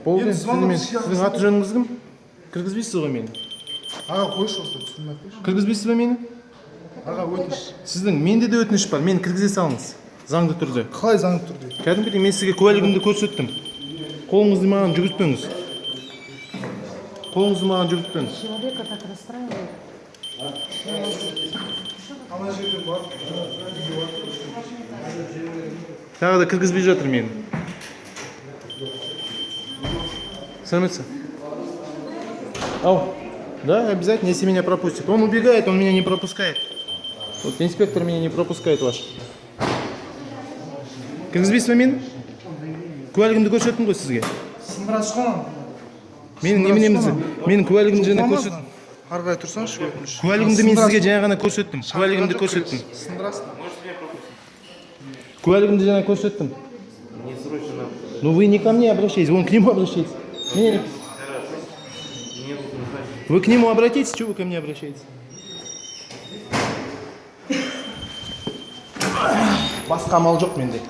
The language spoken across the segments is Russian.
Болды. звондап Сіздің аты жөніңіз кім? Кіргізбейсіз ғой мені. Аға қойшы осы түсінмей ақ қойшы. Кіргізбейсіз бе мені? Аға өтініш. Сіздің менде де өтініш бар. Мені кіргізе салыңыз. Заңды түрде. Қалай заңды түрде? Кәдімгідей мен сізге куәлігімді көрсеттім. Қолыңызды маған жүгіртпеңіз. Қолыңызды маған жүгіртпеңіз. Человека так расстраивает. Ана жерден бар. Тағы да кіргізбей жатыр мені. Сәлеметсіз? Ау. Да, обязательно, если меня пропустит. Он убегает, он меня не пропускает. Вот инспектор меня не пропускает ваш. Кіргізбейсіз бе мені? Куәлігімді көрсеттім ғой сізге. Сындырасыз ғой ананы. Менің неменемізді? Менің куәлігімді және көрсеттім. Ары қарай тұрсаңшы өтініш. Куәлігімді мен сізге жаңа ғана көрсеттім. Куәлігімді көрсеттім. Сындырасыз. Куәлігімді жаңа көрсеттім. Ну вы не ко мне обращайтесь, вон к нему обращайтесь. Вы к нему обратитесь, чего вы ко мне обращаетесь? Басқа амал жоқ менде.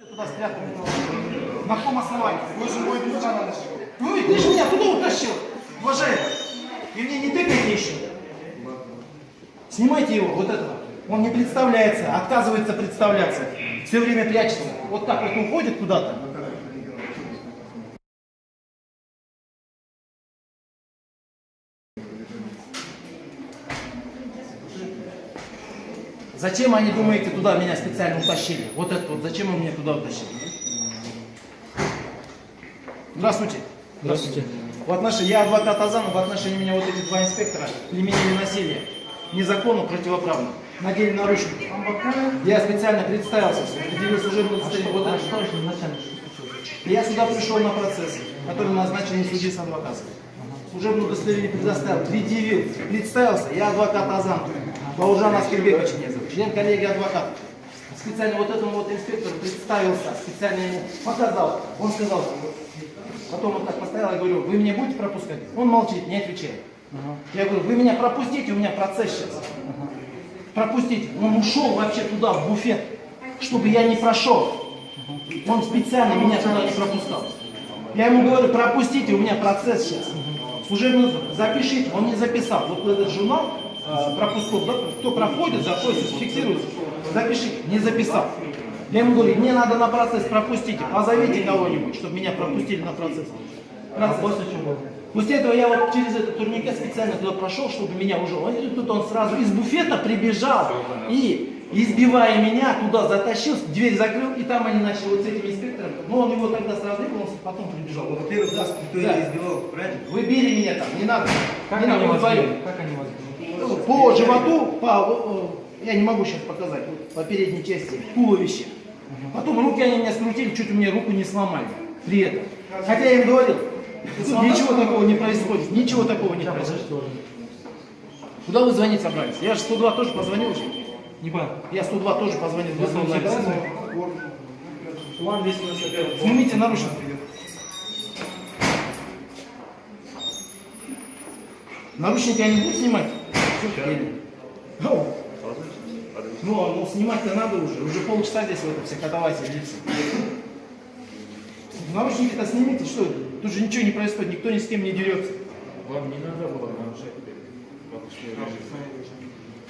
Туда спрятал. На каком основании? Өзің ойдың жаңағы. Ну, ты же меня туда утащил, уважаемый. И мне не тыкайте еще. Снимайте его, вот этого. Он не представляется, отказывается представляться. Все время прячется. Вот так вот уходит куда-то. Зачем они, думаете, туда меня специально утащили? Вот это вот, зачем вы меня туда утащили? Здравствуйте. Здравствуйте. Я адвокат Азанов, в отношении меня вот эти два инспектора применили насилие. Незаконно, противоправно. Надели наручники. Я специально представился, предъявил служебное удостоверение. Вот это. Я сюда пришел на процесс, который назначен не судьей с адвокатом. Служебное удостоверение предоставил, предъявил, представился. Я адвокат Азанов. Баужан Аскербекович меня зовут, член коллегии адвокатов. Специально вот этому вот инспектору представился, специально ему показал. Он сказал, потом вот так постоял, я говорю, вы меня будете пропускать? Он молчит, не отвечает. Я говорю, вы меня пропустите, у меня процесс сейчас. Пропустите. Он ушел вообще туда, в буфет, чтобы я не прошел. Он специально меня туда не пропускал. Я ему говорю, пропустите, у меня процесс сейчас. Служебный запишите, он не записал. Вот этот журнал пропусков, да, кто проходит, заходит, фиксируется, запишите, не записал. Я ему говорю, мне надо на процесс, пропустите, позовите кого-нибудь, чтобы меня пропустили на процесс. После чего? После этого я вот через этот турникет специально туда прошел, чтобы меня уже... Тут он сразу из буфета прибежал и, избивая меня, туда затащил, дверь закрыл, и там они начали вот с этим инспектором. Но он его тогда сразу выпал, он потом прибежал. Во-первых, вас никто не избивал, правильно? Вы били меня там, не надо. Как не они надо, вас вы били? Как они вас били? по животу, я не могу сейчас показать, вот, по передней части, туловище. Потом руки они меня скрутили, чуть у меня руку не сломали при этом. Хотя я им говорил, ничего такого не происходит, ничего такого не происходит. Куда вы звонить собрались? Я же 102 тоже позвонил уже. Не понял. Я 102 тоже позвонил. Вам здесь Снимите наручники. Наручники они будут снимать? Ну, снимать-то надо уже полчаса здесь в этом вся катавасия длится. Наручники-то снимите, что это? Тут же ничего не происходит, никто ни с кем не дерется. Вам не надо было нарушать.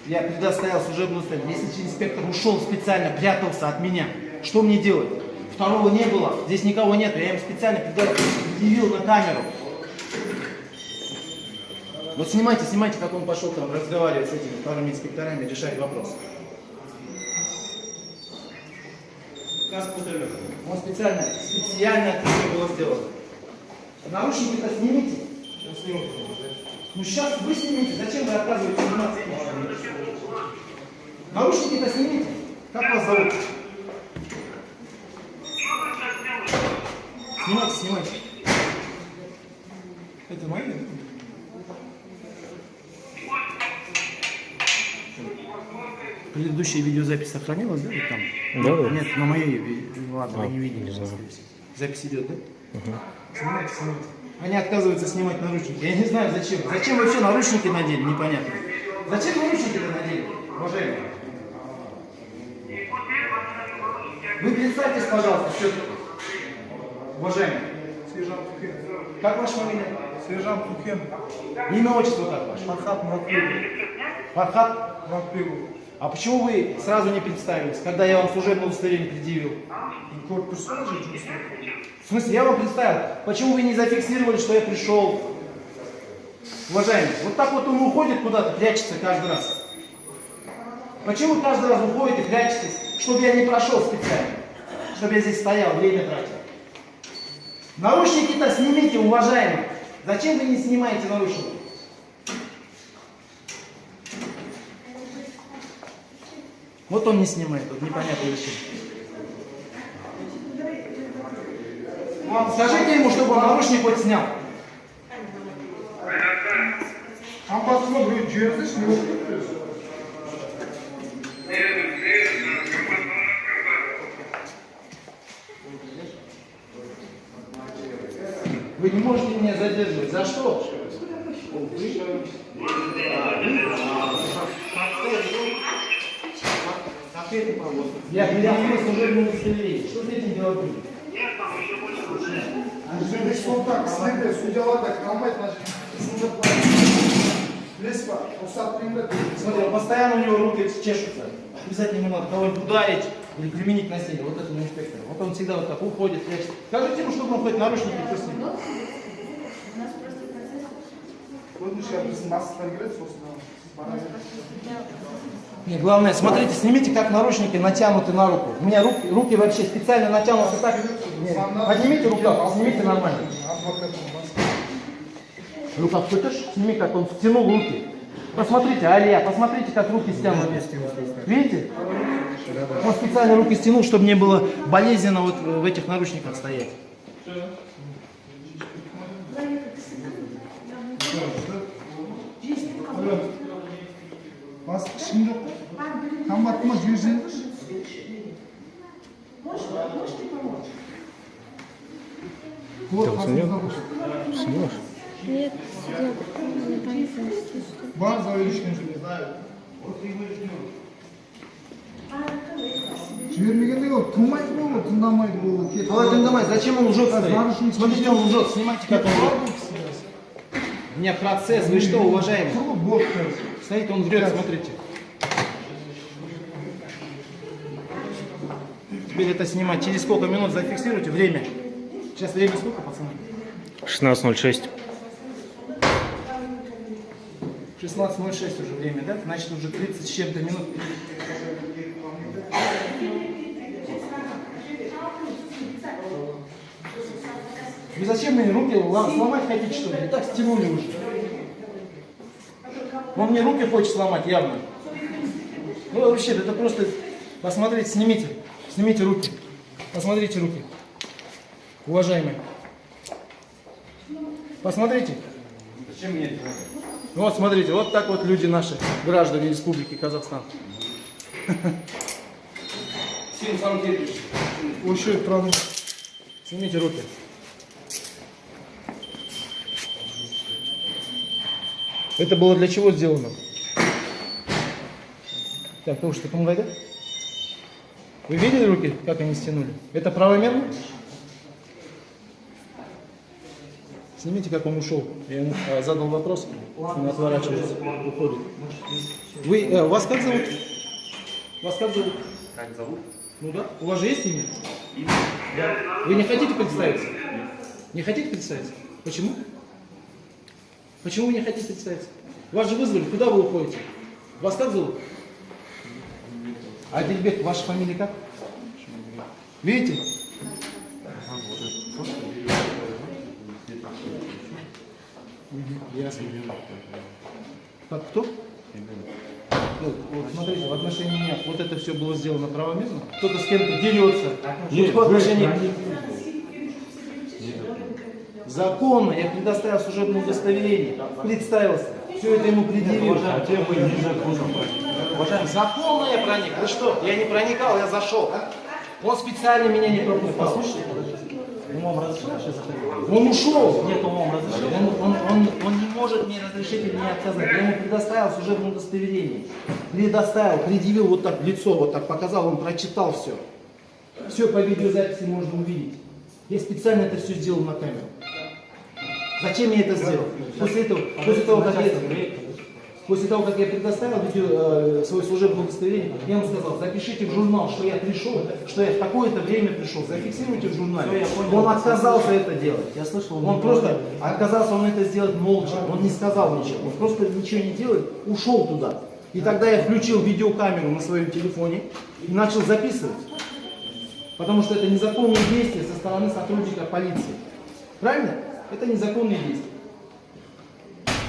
Я предоставил служебную статью. Если инспектор ушел специально, прятался от меня, что мне делать? Второго не было, здесь никого нет, я им специально предъявил на камеру. Вот снимайте, как он пошел там разговаривать с этими вторыми инспекторами, решать вопрос. Он специально это все было сделано. Наручники-то снимите. Ну сейчас вы снимите, зачем вы отказываете сниматься? Наручники-то снимите. Как вас зовут? Снимайте. Это мои? Предыдущая видеозапись сохранилась, да? Там? Да. Нет, на моей, ладно, вы не видели. не знаю. Запись идет, да? Снимайте. Они отказываются снимать наручники. Я не знаю зачем. Зачем вообще наручники надели, непонятно. Зачем наручники-то надели, уважаемые? Вы представьтесь, пожалуйста, все-таки. Уважаемый. Сержант Кухен. Как ваше имя? Сержант Кухен. Имя, отчество как ваше? Фархат Муратбеков. Фархат? Муратбеков. А почему вы сразу не представились, когда я вам служебное удостоверение предъявил? Корпус же В смысле, я вам представил. Почему вы не зафиксировали, что я пришел? Уважаемый, вот так вот он уходит куда-то, прячется каждый раз. Почему вы каждый раз уходите, прячетесь, чтобы я не прошел специально? Чтобы я здесь стоял, время тратил. Наручники-то снимите, уважаемый. Зачем вы не снимаете наручники? Вот он не снимает, вот непонятная вещь. Скажите ему, чтобы он наручник хоть снял. Амбассадор говорит, жертвы не Вы не можете меня задерживать. За что? Я предъявил служебное удостоверение. Что с этим делать будем? Что так, следует, судья так, трамвай, значит, Леспа, Смотри, он постоянно у него руки чешутся. Обязательно ему надо кого-нибудь ударить или применить насилие. Вот этому инспектору. Вот он всегда вот так уходит, прячется. Скажите ему, чтобы он хоть наручники пусть. сейчас без массы играть, собственно. Не, главное, смотрите, снимите, как наручники натянуты на руку. У меня руки вообще специально натянуты так. Не, поднимите рукав, снимите нормально. Рукав хочешь? Сними, как он стянул руки. Посмотрите, Алия, посмотрите, как руки стянуты. Видите? Он специально руки стянул, чтобы не было болезненно вот в этих наручниках стоять. Бас şimdi kambatma yüzün. Вот, Снимешь? Нет, не понятно. Var заведişken Жібермегенде ол тыңмайды ғой ол, тыңдамайды ол. Давай, тыңдамай, зачем он лжет стоит? Наручники Смотрите, он лжет, снимайте, как он лжет. У меня процесс, вы что, уважаемый? Тұрғы бот Стоит, он врет, смотрите. Теперь это снимать. Через сколько минут зафиксируйте время? Сейчас время сколько, пацаны? 16:06. 16:06 уже время, да? Значит, уже 30 с чем-то минут. Вы зачем мне руки сломать хотите, что ли? И так стянули уже. Он мне руки хочет сломать, явно. Ну, вообще, это просто... Посмотрите, снимите руки. Посмотрите руки. Уважаемые. Посмотрите. Зачем мне это? Вот, смотрите, вот так вот люди наши, граждане Республики Казахстан. Сим Сангелевич. Уши, правда. Снимите руки. Это было для чего сделано? Так, то что кому да? Вы видели руки, как они стянули? Это правомерно? Снимите, как он ушел. Я ему задал вопрос, он отворачивается, уходит. Вы, вас как зовут? Вас как зовут? Как зовут? Ну да. У вас же есть имя? Да. Вы не хотите представиться? Не хотите представиться? Почему? Почему вы не хотите представиться? Вас же вызвали, куда вы уходите? Вас как зовут? Адильбек, ваша фамилия как? Видите? Ясно. Как кто? Вот смотрите, в отношении меня вот это все было сделано правомерно? Кто-то с кем-то дерется. Нет, в отношении... Законно я предоставил служебное удостоверение, представился, все это ему предъявил. Уважаемый, законно я проник. Вы что? Я не проникал, я зашел. Он специально меня не пропустил. Послушайте. Он вам разрешил сейчас заходить? Он ушел. Нет, он вам разрешил? Он не может мне разрешить или мне отказать. Я ему предоставил служебное удостоверение. Предоставил, предъявил вот так лицо, вот так показал, он прочитал все. Все по видеозаписи можно увидеть. Я специально это все сделал на камеру. Зачем я это сделал? После того, как я предоставил свое служебное удостоверение, я ему сказал, запишите в журнал, что я пришел, что я в такое-то время пришел, зафиксируйте в журнале. Он отказался это делать. Я слышал, Он просто отказался это сделать молча. Он не сказал ничего. Он просто ничего не делает, ушел туда. И тогда я включил видеокамеру на своем телефоне и начал записывать. Потому что это незаконные действия со стороны сотрудника полиции. Правильно? Это незаконные действия.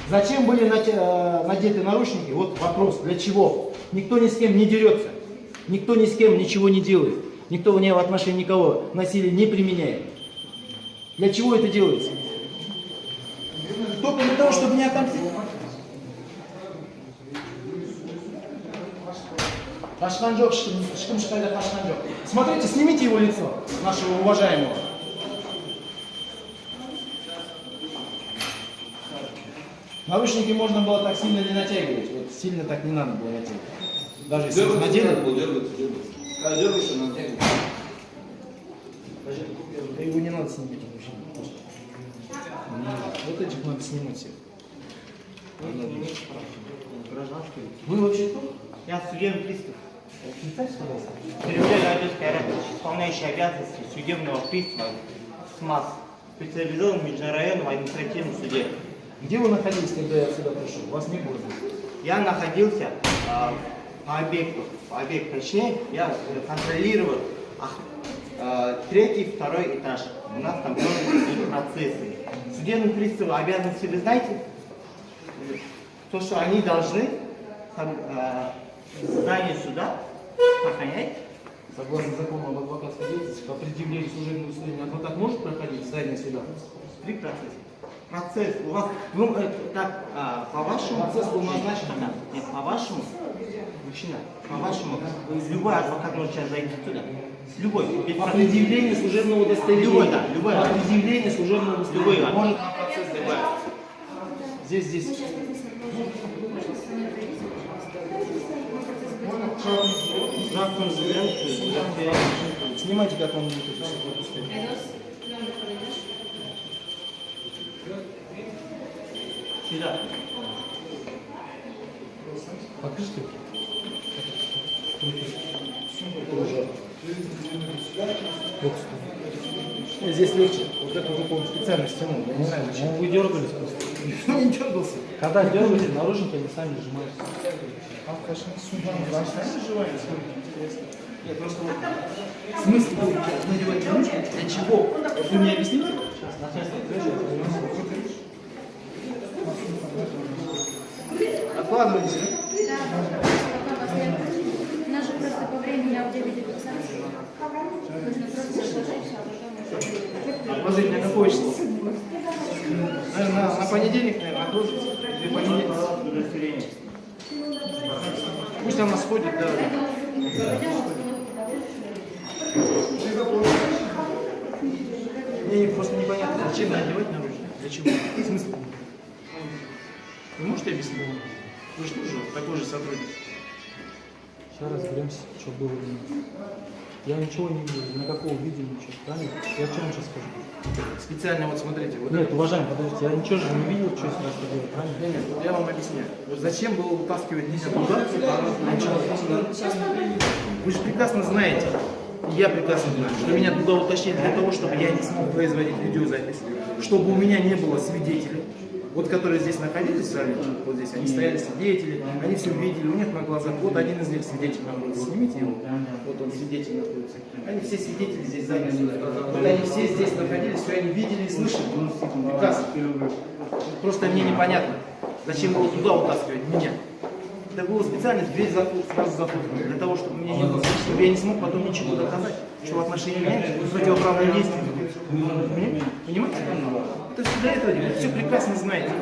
Зачем были надеты наручники? Вот вопрос, для чего? Никто ни с кем не дерется. Никто ни с кем ничего не делает. Никто в отношении никого насилие не применяет. Для чего это делается? Только для того, чтобы не отомстить. Кашканджок, шкымшкайда Кашканджок. Смотрите, снимите его лицо, нашего уважаемого. Наручники можно было так сильно не натягивать. Вот сильно так не надо было натягивать. Даже если вы надели. Когда дергаешься, натягивай. Да его не надо снимать. Вот этих надо снимать всех. Вы вообще кто? Я судебный пристав. Представьте, пожалуйста. Территориальный отдельский район, исполняющий обязанности судебного пристава СМАС, специализированном межрайонном административном суде. Где вы находились, когда я сюда пришел? Вас не было здесь. Я находился по объекту, точнее, я контролировал третий, второй этаж. У нас там были процессы. Судебный пристав обязанности, вы знаете, то, что они должны здание суда охранять. Согласно закону об адвокатской деятельности, по предъявлению служебного удостоверения адвокат может проходить здание суда? При процессе. Процесс у вас, так, по-вашему, Процесс был назначен. Нет, по-вашему, мужчина, по-вашему, любой адвокат может сейчас зайти туда. Любой. По предъявлению служебного удостоверения. Любой, да, любой. По предъявлению служебного удостоверения. Любой, Может на процесс добавить. Здесь. Снимайте, как он будет это все пропускать. Сюда. Покажите. Здесь легче. Вот это уже, по-моему, специально стянул. Я не знаю, зачем. Ну, вы дергались просто. Никто не дергался. Когда дергаете, наручники они сами сжимаются. Нет, просто вот. В смысле вы надеваете наручники? Для чего? Вот вы мне объясните? Откладывайте. Нас же просто по времени аудиовидеофиксации. Нужно просто отложить, а потом... Отложить на какое число? Наверное, на понедельник, наверное, отложить. Или понедельник. Пусть она сходит, да. Мне просто непонятно, зачем надевать наручники? Для чего? В смысле? Вы можете объяснить? Вы же тоже такой же сотрудник. Сейчас разберемся, что было. Я ничего не видел, никакого видео, ничего. Правильно? Я что вам сейчас скажу? Специально вот смотрите. Вот Нет, уважаемый, подождите, я ничего же не видел, что с нас делать, правильно? Нет, вот я вам объясняю. Вот зачем было вытаскивать меня туда? Вы же прекрасно знаете, и я прекрасно знаю, что меня туда утащили для того, чтобы я не смог производить видеозапись, чтобы у меня не было свидетелей. Вот которые здесь находились в зале, вот здесь, они стояли свидетели, они все видели, у них на глазах, вот один из них свидетель находится, снимите его, вот он свидетель находится. Они все свидетели здесь заняли. Вот они все здесь находились, все они видели и слышали. Прекрасно. Просто мне непонятно, зачем было туда утаскивать меня. Это было специально дверь сразу захлопнуть, для того, чтобы меня не было, чтобы я не смог потом ничего доказать, что в отношении меня противоправные действия. Понимаете? Это все для этого делают, все прекрасно знаете.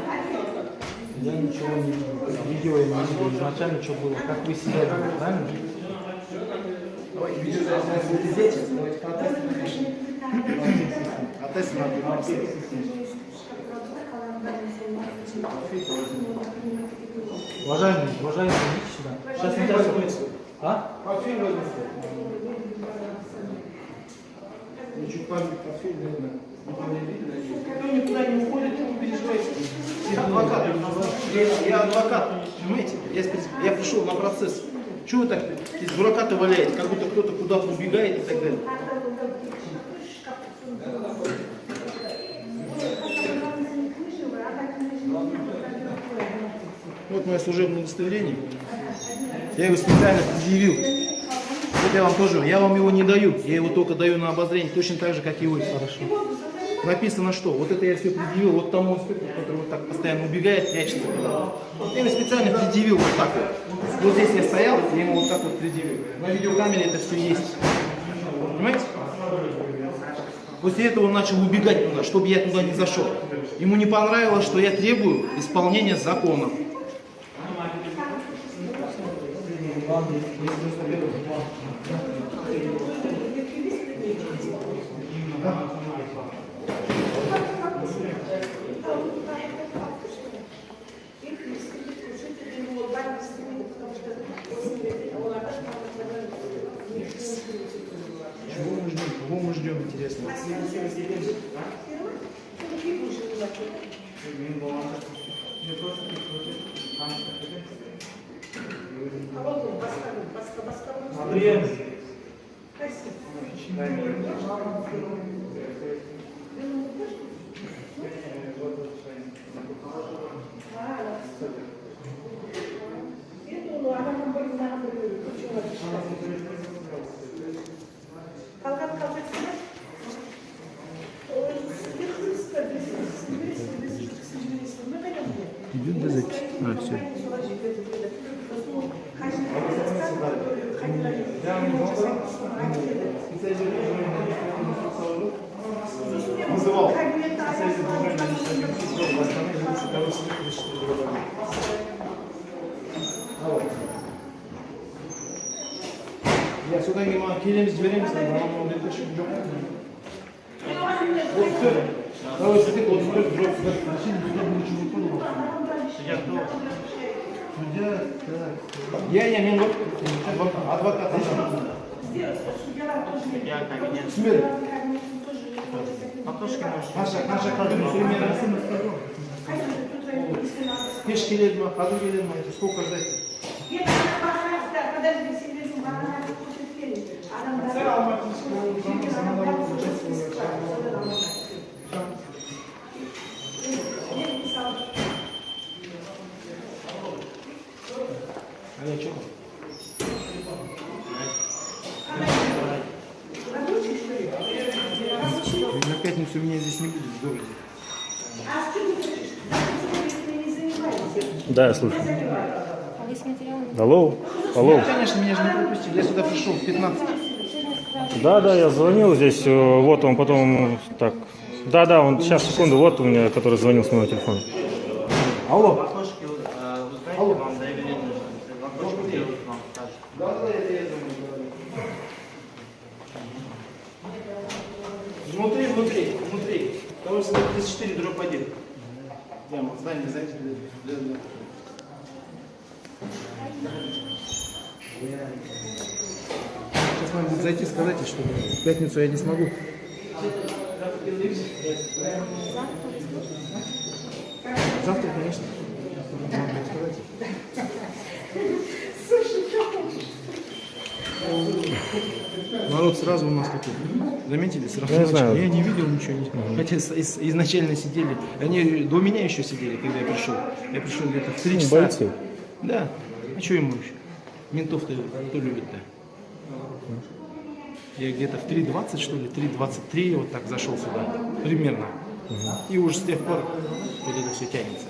Я ничего не видел. Видео я не видел. Изначально что было, как вы себя вели, правильно? Давайте видеозапись будете здесь, давайте по тесту напишем. А тест надо. Уважаемый, идите сюда. Сейчас не так. А? Портфель возьмите. Чуть портфель видно. Никто никуда не уходит, не переживайте. Я адвокат. Я адвокат. Понимаете? Я пришел на процесс. Чего вы так из дурака-то валяете? Как будто кто-то куда-то убегает и так далее. Вот мое служебное удостоверение. Я его специально предъявил. Вот я вам тоже, я вам его не даю. Я его только даю на обозрение, точно так же, как и вы. Хорошо. Написано что? Вот это я все предъявил, вот тому инспектору, который вот так постоянно убегает, прячется куда-то. Я его специально предъявил вот так вот. Вот здесь я стоял, я ему вот так вот предъявил. На видеокамере это все есть. Понимаете? После этого он начал убегать туда, чтобы я туда не зашел. Ему не понравилось, что я требую исполнения закона. Кого мы ждем, интересно? Спасибо. Идет до записи. А, все. Вызывал. Я сюда не могу, келеміз жібереміз, мамам деп көшіп жоқ. Давай сетек 34 дробь. Судья, так. Я, мен вот адвокат. Я кабинет. Смер. Матушки может. Наша kadın примерно. Кеш келеді ма, қазір келеді ма, сколько ждать? А я что? На пятницу меня здесь не будет в городе. Да, я слушаю. А вы с материалами? Алло? Алло? Нет, конечно, меня же не пропустили. Я сюда пришел в 15. Да, я звонил здесь, вот он потом, так. Да, он, сейчас, секунду, вот у меня, который звонил с моего телефона. Алло. Матушки, вы знаете, вам заявление, матушки делают, вам скажут. Внутри. Потому что 34 дробь 1. Я могу знать, не знаете. Сейчас надо будет зайти, сказать, что в пятницу я не смогу. Завтра, конечно. Надо будет сказать. Народ сразу у нас такой. Заметили? Сразу Я не начали. знаю. Я не видел ничего. Хотя изначально сидели. Они до меня еще сидели, когда я пришел. Я пришел где-то в 3 часа. Бойцы. Да. А что ему еще? Ментов-то кто любит-то? Я где-то в 3:20, что ли, 3:23 вот так зашел сюда. Примерно. И уже с тех пор вот это все тянется.